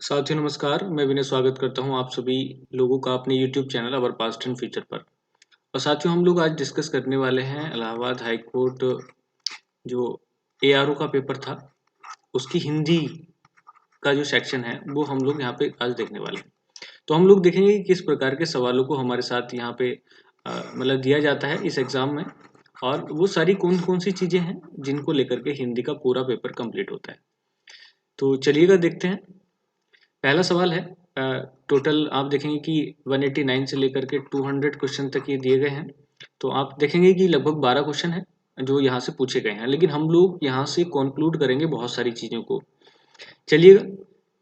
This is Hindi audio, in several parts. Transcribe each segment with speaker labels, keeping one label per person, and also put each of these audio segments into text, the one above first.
Speaker 1: साथियों नमस्कार, मैं विनय स्वागत करता हूं आप सभी लोगों का अपने YouTube channel our past and future पर। और साथियों हम लोग आज डिस्कस करने वाले हैं इलाहाबाद हाई कोर्ट जो एआरओ का पेपर था उसकी हिंदी का जो सेक्शन है वो हम लोग यहाँ पे आज देखने वाले हैं। तो हम लोग देखेंगे कि किस प्रकार के सवालों को हमारे साथ यहाँ पे मतलब दिया जाता है इस एग्ज़ाम में, और वो सारी कौन-कौन सी चीज़ें हैं जिनको लेकर के हिंदी का पूरा पेपर कंप्लीट होता है। तो चलिएगा देखते हैं। पहला सवाल है, टोटल आप देखेंगे कि 189 से लेकर के 200 क्वेश्चन तक ये दिए गए हैं। तो आप देखेंगे कि लगभग 12 क्वेश्चन हैं जो यहाँ से पूछे गए हैं, लेकिन हम लोग यहाँ से कंक्लूड करेंगे बहुत सारी चीज़ों को। चलिएगा,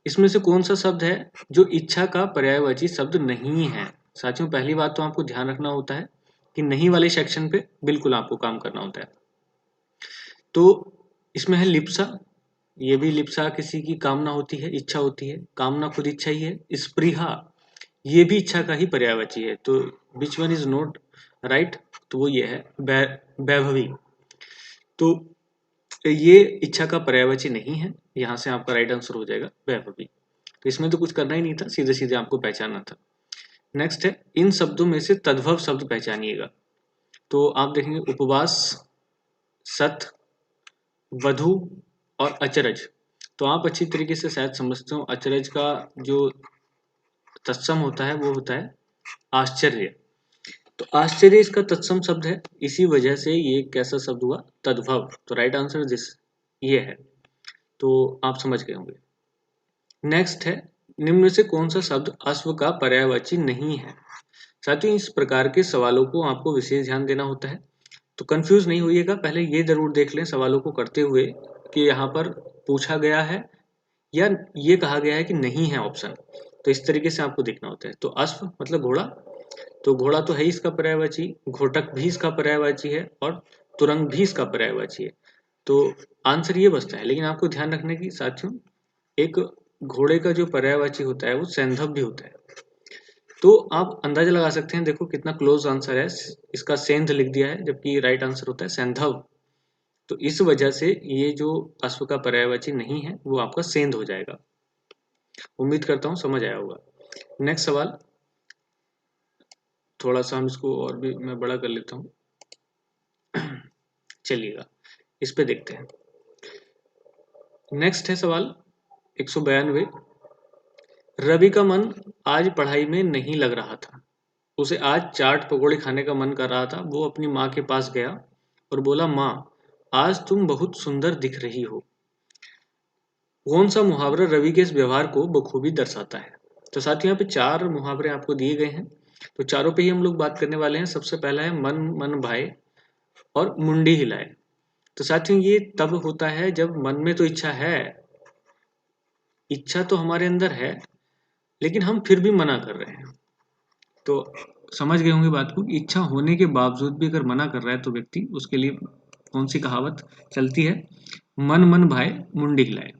Speaker 1: इसमें से कौन सा शब्द है जो इच्छा का पर्यायवाची शब्द नहीं है। साथियों पहली बात तो आपको ध्यान रखना होता है कि नहीं वाले सेक्शन पे बिल्कुल आपको काम करना होता है। तो इसमें है लिप्सा। ये भी लिप्सा किसी की कामना होती है, इच्छा होती है। कामना खुद इच्छा ही है। स्पृहा ये भी इच्छा का ही पर्यायवाची है। तो which one is not right, तो वो ये है वैभवी। तो ये इच्छा का पर्यायवाची नहीं है, यहाँ से आपका राइट आंसर हो जाएगा वैभवी। तो इसमें तो कुछ करना ही नहीं था, सीधे सीधे आपको पहचानना था। नेक्स्ट है, इन शब्दों में से तद्भव शब्द पहचानिएगा। तो आप देखेंगे उपवास, सत, वधु और अचरज। तो आप अच्छी तरीके से शायद समझते हो, अचरज का जो तत्सम होता है वो होता है आश्चर्य। तो आश्चर्य इसका तत्सम शब्द है, इसी वजह से ये कैसा शब्द हुआ, तद्भव। तो राइट आंसर दिस ये है। तो आप समझ गए होंगे। नेक्स्ट है, निम्न में से कौन सा शब्द अश्व का पर्यायवाची नहीं है। साथियों इस प्रकार के सवालों को आपको विशेष ध्यान देना होता है। तो कंफ्यूज नहीं होइएगा, पहले ये जरूर देख लें सवालों को करते हुए कि यहाँ पर पूछा गया है या ये कहा गया है कि नहीं है ऑप्शन। तो इस तरीके से आपको देखना होता है। तो अश्व मतलब घोड़ा, तो घोड़ा तो है ही इसका पर्यायवाची, घोटक भी इसका पर्यायवाची है और तुरंग भी इसका पर्यायवाची है। तो आंसर ये बचता है। लेकिन आपको ध्यान रखना है कि साथियों एक घोड़े का जो पर्यायवाची होता है वो सैंधव भी होता है। तो आप अंदाजा लगा सकते हैं, देखो कितना क्लोज आंसर है। इसका सेंध लिख दिया है जबकि राइट आंसर होता है सैंधव। तो इस वजह से ये जो अश्व का पर्यायवाची नहीं है वो आपका सेंध हो जाएगा। उम्मीद करता हूँ समझ आया होगा। नेक्स्ट सवाल, थोड़ा सा हम इसको और भी मैं बड़ा कर लेता हूँ। चलिएगा इस पे देखते हैं। नेक्स्ट है सवाल 192। रवि का मन आज पढ़ाई में नहीं लग रहा था। उसे आज चाट पकौड़े खाने का मन कर रहा था। वो अपनी माँ के पास गया और बोला, माँ आज तुम बहुत सुंदर दिख रही हो। कौन सा मुहावरा रवि के इस व्यवहार को बखूबी दर्शाता है। तो साथियों यहाँ पे 4 मुहावरे आपको दिए गए हैं। तो चारों पे ही हम लोग बात करने वाले हैं। सबसे पहला है मन मन भाए और मुंडी हिलाए। तो साथियों ये तब होता है जब मन में तो इच्छा है, इच्छा तो हमारे अंदर है, लेकिन हम फिर भी मना कर रहे हैं। तो समझ गए होंगे बात को। इच्छा होने के बावजूद भी अगर मना कर रहा है तो व्यक्ति, उसके लिए कौन सी कहावत चलती है, मन मन भाए मुंडी हिलाए।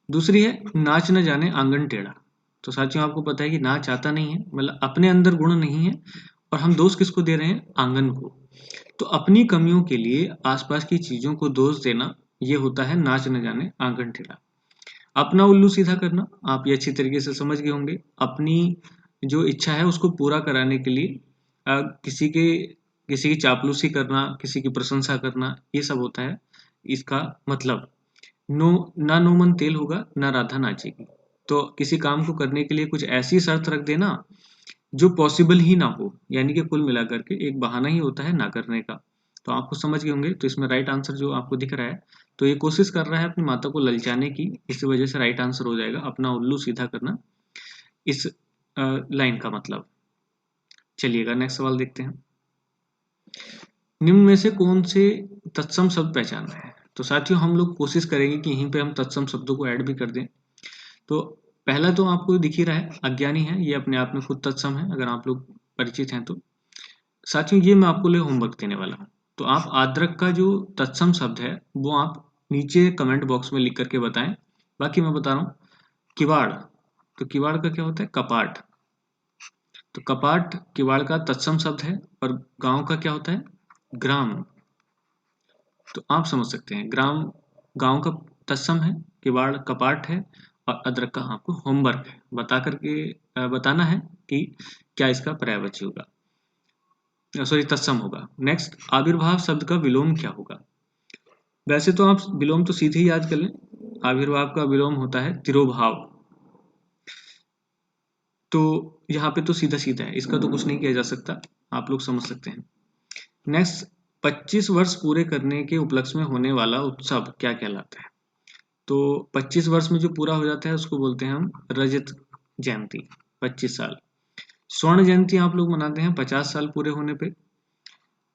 Speaker 1: दूसरी है नाच न जाने आंगन टेढ़ा। तो साथियों आपको पता है कि नाच आता नहीं है, मतलब अपने अंदर गुण नहीं है, और हम दोष किसको दे रहे हैं, आंगन को। तो अपनी कमियों के लिए आसपास की चीजों को दोष देना, ये होता है नाच न जाने आंगन टेढ़ा। अपना उल्लू सीधा करना, आप ये अच्छी तरीके से समझ गए होंगे। अपनी जो इच्छा है उसको पूरा कराने के लिए किसी के किसी की चापलूसी करना, किसी की प्रशंसा करना, ये सब होता है इसका मतलब। नो ना नो मन तेल होगा ना राधा नाचेगी। तो किसी काम को करने के लिए कुछ ऐसी शर्त रख देना जो पॉसिबल ही ना हो, यानी कि कुल मिलाकर के एक बहाना ही होता है ना करने का। तो आपको समझ गए होंगे। तो इसमें राइट आंसर जो आपको दिख रहा है, तो ये कोशिश कर रहा है अपनी माता को ललचाने की, इस वजह से राइट आंसर हो जाएगा अपना उल्लू सीधा करना, इस लाइन का मतलब। चलिएगा नेक्स्ट सवाल देखते हैं। निम्न में से कौन से तत्सम शब्द पहचानना है। तो साथियों हम लोग कोशिश करेंगे कि यहीं पे हम तत्सम शब्दों को ऐड भी कर दें। तो पहला तो आपको दिख ही रहा है, अज्ञानी है, ये अपने आप में खुद तत्सम है अगर आप लोग परिचित हैं तो। साथियों ये मैं आपको लिए होमवर्क देने वाला हूँ। तो आप आद्रक का जो तत्सम शब्द है वो आप नीचे कमेंट बॉक्स में लिख करके बताएं। बाकी मैं बता रहा हूँ, किवाड़। तो किवाड़ का क्या होता है, कपाट। तो कपाट किवाड़ का तत्सम शब्द है। और गांव का क्या होता है, ग्राम। तो आप समझ सकते हैं, ग्राम गांव का तत्सम है, किवाड़ कपाट है, और अदरक का आपको होमवर्क है, बताना है कि क्या इसका पर्यायवाची होगा, सॉरी तत्सम होगा। नेक्स्ट, आविर्भाव शब्द का विलोम क्या होगा? वैसे तो आप विलोम तो सीधे ही याद कर लें, आविर्भाव का विलोम होता है तिरोभाव। तो यहाँ पे तो सीधा सीधा है, इसका तो कुछ नहीं किया जा सकता, आप लोग समझ सकते हैं। नेक्स्ट, 25 वर्ष पूरे करने के उपलक्ष्य में होने वाला उत्सव क्या कहलाता है? तो 25 वर्ष में जो पूरा हो जाता है उसको बोलते हैं हम रजत जयंती, 25 साल। स्वर्ण जयंती आप लोग मनाते हैं 50 साल पूरे होने पे।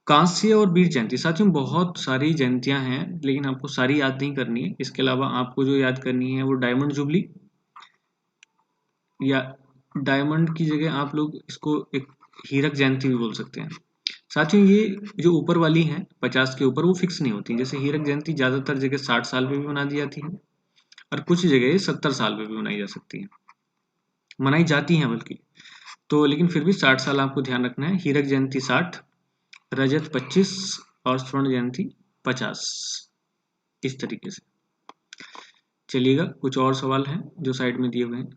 Speaker 1: कांस्य और वीर जयंती, साथियों बहुत सारी जयंतियां हैं लेकिन आपको सारी याद नहीं करनी है। इसके अलावा आपको जो याद करनी है वो डायमंड जुबली, या डायमंड की जगह आप लोग इसको एक हीरक जयंती भी बोल सकते हैं। साथियों ये जो ऊपर वाली हैं 50 के ऊपर वो फिक्स नहीं होती, जैसे हीरक जयंती ज्यादातर जगह 60 साल पे भी मना दी जाती है और कुछ जगह 70 साल पे भी मनाई जा सकती है, मनाई जाती हैं बल्कि। तो लेकिन फिर भी 60 साल आपको ध्यान रखना है। हीरक जयंती 60, रजत 25 और स्वर्ण जयंती 50, इस तरीके से। चलिएगा कुछ और सवाल हैं जो साइड में दिए हुए हैं।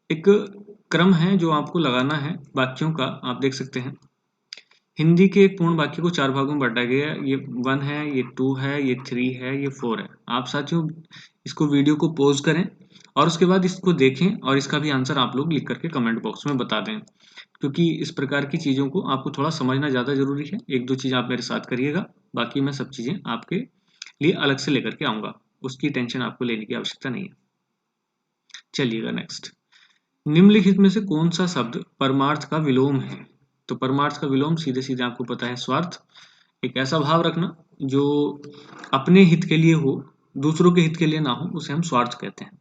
Speaker 1: एक क्रम है जो आपको लगाना है वाक्यों का, आप देख सकते हैं। हिंदी के एक पूर्ण वाक्य को 4 भागों में बांटा गया है, ये 1 है, ये 2 है, ये 3 है, ये 4 है। आप साथियों इसको वीडियो को पॉज करें और उसके बाद इसको देखें और इसका भी आंसर आप लोग लिख करके कमेंट बॉक्स में बता दें, क्योंकि इस प्रकार की चीज़ों को आपको थोड़ा समझना ज़्यादा ज़रूरी है। 1-2 चीज़ आप मेरे साथ करिएगा, बाकी मैं सब चीज़ें आपके लिए अलग से लेकर के आऊँगा, उसकी टेंशन आपको लेने की आवश्यकता नहीं है। चलिएगा नेक्स्ट, निम्नलिखित में से कौन सा शब्द परमार्थ का विलोम है? तो परमार्थ का विलोम सीधे सीधे आपको पता है, स्वार्थ। एक ऐसा भाव रखना जो अपने हित के लिए हो, दूसरों के हित के लिए ना हो, उसे हम स्वार्थ कहते हैं।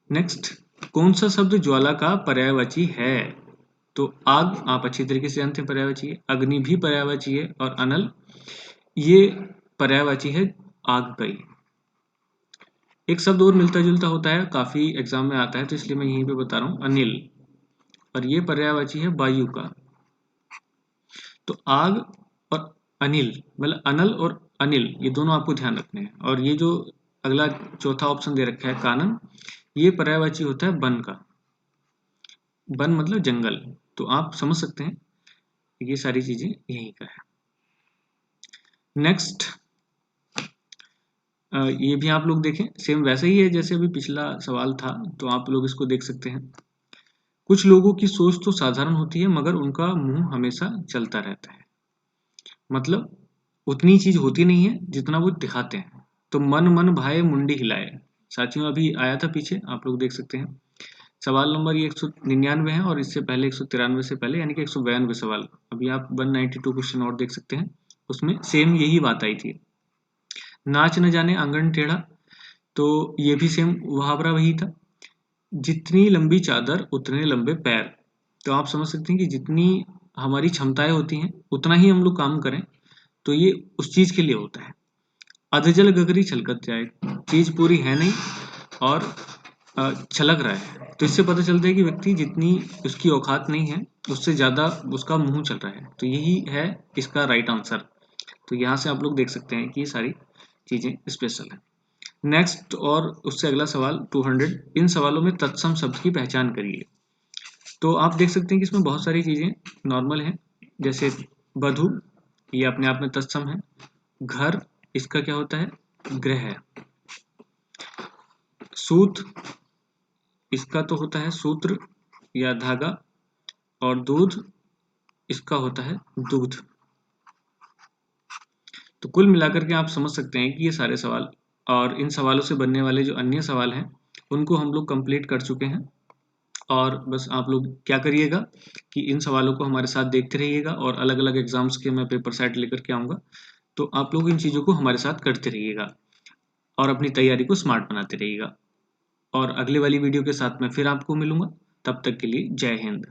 Speaker 1: नेक्स्ट, कौन सा शब्द ज्वाला का पर्यायवाची है? तो आग आप अच्छी तरीके से जानते हैं पर्यायवाची है, अग्नि भी पर्यायवाची है, और अनल ये पर्यायवाची है आग का ही। एक शब्द और मिलता जुलता होता है, काफी एग्जाम में आता है तो इसलिए मैं यहीं पे बता रहा हूँ, अनिल, और ये पर्यायवाची है वायु का। तो आग और अनिल, मतलब अनल और अनिल, ये दोनों आपको ध्यान रखने हैं। और ये जो अगला चौथा ऑप्शन दे रखा है कानन, ये पर्यायवाची होता है वन का, वन मतलब जंगल। तो आप समझ सकते हैं ये सारी चीजें यहीं का है। नेक्स्ट, ये भी आप लोग देखें, सेम वैसे ही है जैसे अभी पिछला सवाल था, तो आप लोग इसको देख सकते हैं। कुछ लोगों की सोच तो साधारण होती है मगर उनका मुंह हमेशा चलता रहता है, मतलब उतनी चीज होती नहीं है जितना वो दिखाते हैं। तो मन मन भाए मुंडी हिलाए, साथियों अभी आया था पीछे, आप लोग देख सकते हैं। सवाल नंबर ये 199 है और इससे पहले 193 से पहले यानी कि 192 सवाल, अभी आप 192 क्वेश्चन और देख सकते हैं, उसमें सेम यही बात आई थी। नाच न जाने आंगन टेढ़ा, तो ये भी सेम मुहावरा वही था। जितनी लंबी चादर उतने लंबे पैर, तो आप समझ सकते हैं कि जितनी हमारी क्षमताएं होती हैं उतना ही हम लोग काम करें, तो ये उस चीज के लिए होता है। अधजल गगरी छलकत जाए, चीज पूरी है नहीं और छलक रहा है, तो इससे पता चलता है कि व्यक्ति जितनी उसकी औकात नहीं है उससे ज्यादा उसका मुंह चल रहा है, तो यही है इसका राइट आंसर। तो यहाँ से आप लोग देख सकते हैं कि ये सारी चीजें स्पेशल है। नेक्स्ट और उससे अगला सवाल 200, इन सवालों में तत्सम शब्द की पहचान करिए। तो आप देख सकते हैं कि इसमें बहुत सारी चीजें नॉर्मल हैं, जैसे वधु, ये अपने आप में तत्सम है। घर, इसका क्या होता है, गृह है। सूत, इसका तो होता है सूत्र या धागा, और दूध, इसका होता है दुग्ध। तो कुल मिलाकर के आप समझ सकते हैं कि ये सारे सवाल और इन सवालों से बनने वाले जो अन्य सवाल हैं उनको हम लोग कंप्लीट कर चुके हैं। और बस आप लोग क्या करिएगा कि इन सवालों को हमारे साथ देखते रहिएगा, और अलग अलग एग्जाम्स के मैं पेपर सेट लेकर के आऊँगा, तो आप लोग इन चीज़ों को हमारे साथ करते रहिएगा और अपनी तैयारी को स्मार्ट बनाते रहिएगा। और अगले वाली वीडियो के साथ मैं फिर आपको मिलूंगा, तब तक के लिए जय हिंद।